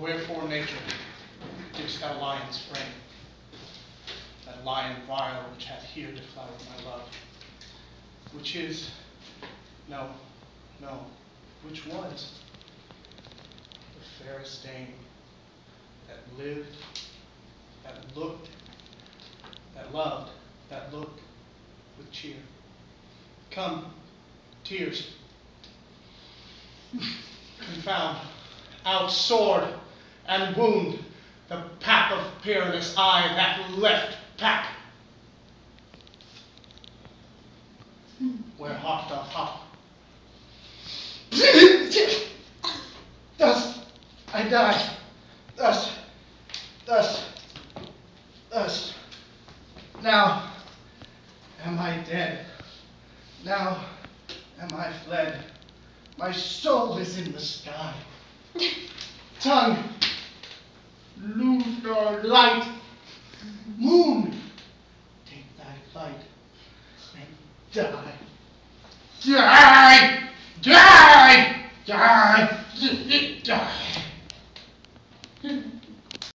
wherefore nature didst thou lion's frame, that lion vile which hath here deflowered my love, which is, no, which was the fairest dame that lived, that looked, that loved, that looked with cheer. Come, tears, confound, outsword and wound the pap of peerless eye, that left pap, where hawk doth hop. Thus I die, thus. Now am I dead, now am I fled, my soul is in the sky. Tongue, lose your light, moon, take thy flight, and die. Die! Die! Die! Die!